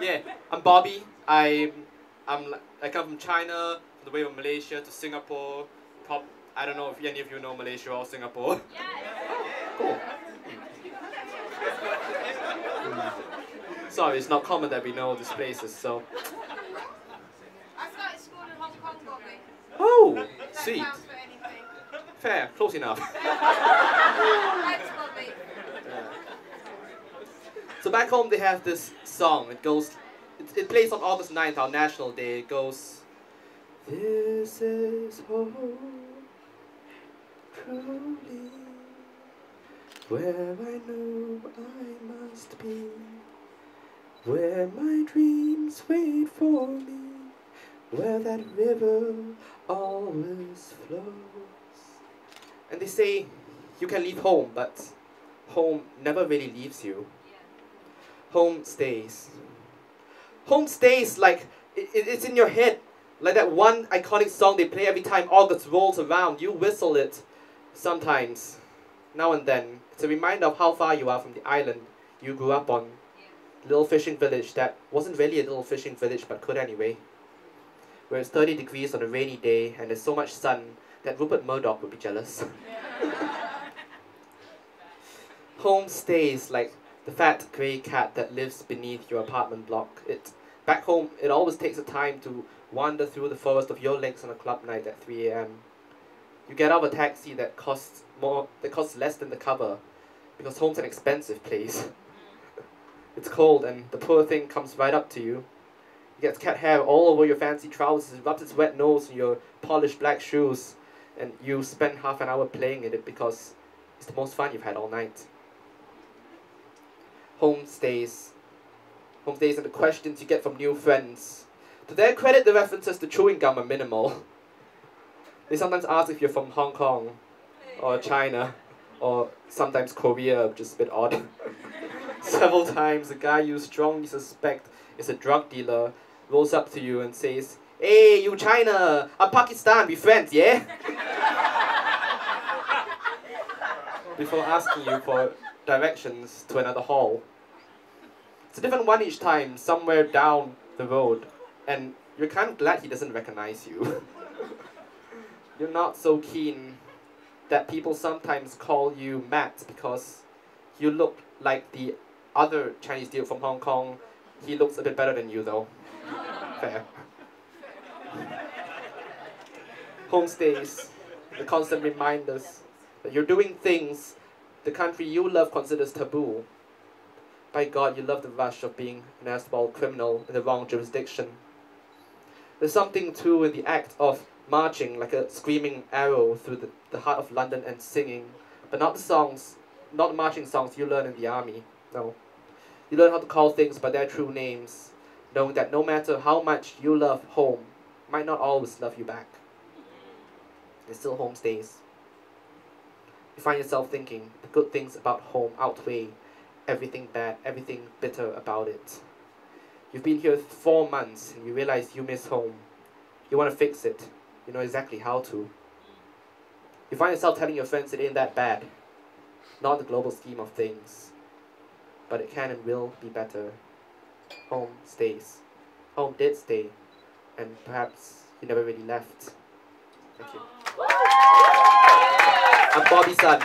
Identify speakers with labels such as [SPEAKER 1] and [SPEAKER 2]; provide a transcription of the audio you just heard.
[SPEAKER 1] Yeah, I'm Bobby. I come from China, from the way of Malaysia to Singapore. I don't know if any of you know Malaysia or Singapore. Cool. Sorry, it's not common that we know these places, so.
[SPEAKER 2] I started school in Hong Kong, Bobby.
[SPEAKER 1] Oh, sweet.
[SPEAKER 2] That counts for anything.
[SPEAKER 1] Fair, close enough.
[SPEAKER 2] Thanks, Bobby.
[SPEAKER 1] So back home they have this song. It plays on August 9th, our National Day. It goes, "This is home, truly, where I know I must be, where my dreams wait for me, where that river always flows." And they say, you can leave home, but home never really leaves you. Home stays. Home stays like it's in your head. Like that one iconic song they play every time August rolls around. You whistle it sometimes, now and then. It's a reminder of how far you are from the island you grew up on. Little fishing village that wasn't really a little fishing village but could anyway. Where it's 30 degrees on a rainy day and there's so much sun that Rupert Murdoch would be jealous. Home stays like the fat grey cat that lives beneath your apartment block. Back home, it always takes a time to wander through the forest of your legs on a club night at 3 AM. You get out of a taxi that costs less than the cover, because home's an expensive place. It's cold and the poor thing comes right up to you. It gets cat hair all over your fancy trousers, it rubs its wet nose in your polished black shoes, and you spend half an hour playing in it because it's the most fun you've had all night. Home stays and the questions you get from new friends. To their credit, the references to chewing gum are minimal. They sometimes ask if you're from Hong Kong, or China, or sometimes Korea, which is a bit odd. Several times, a guy you strongly suspect is a drug dealer rolls up to you and says, "Hey, you China, I'm Pakistan, we friends, yeah?" Before asking you for directions to another hall. It's a different one each time, somewhere down the road, and you're kind of glad he doesn't recognize you. You're not so keen that people sometimes call you Matt because you look like the other Chinese dude from Hong Kong. He looks a bit better than you though. Fair. Home stays, the constant reminders that you're doing things the country you love considers taboo. By God, you love the rush of being an erstwhile criminal in the wrong jurisdiction. There's something too in the act of marching like a screaming arrow through the heart of London and singing, but not the marching songs you learn in the army, no. You learn how to call things by their true names, knowing that no matter how much you love home, might not always love you back. It still home stays. You find yourself thinking the good things about home outweigh everything bad, everything bitter about it. You've been here 4 months and you realize you miss home. You want to fix it. You know exactly how to. You find yourself telling your friends it ain't that bad. Not the global scheme of things. But it can and will be better. Home stays. Home did stay. And perhaps you never really left. Thank you. I'm Bobby's son.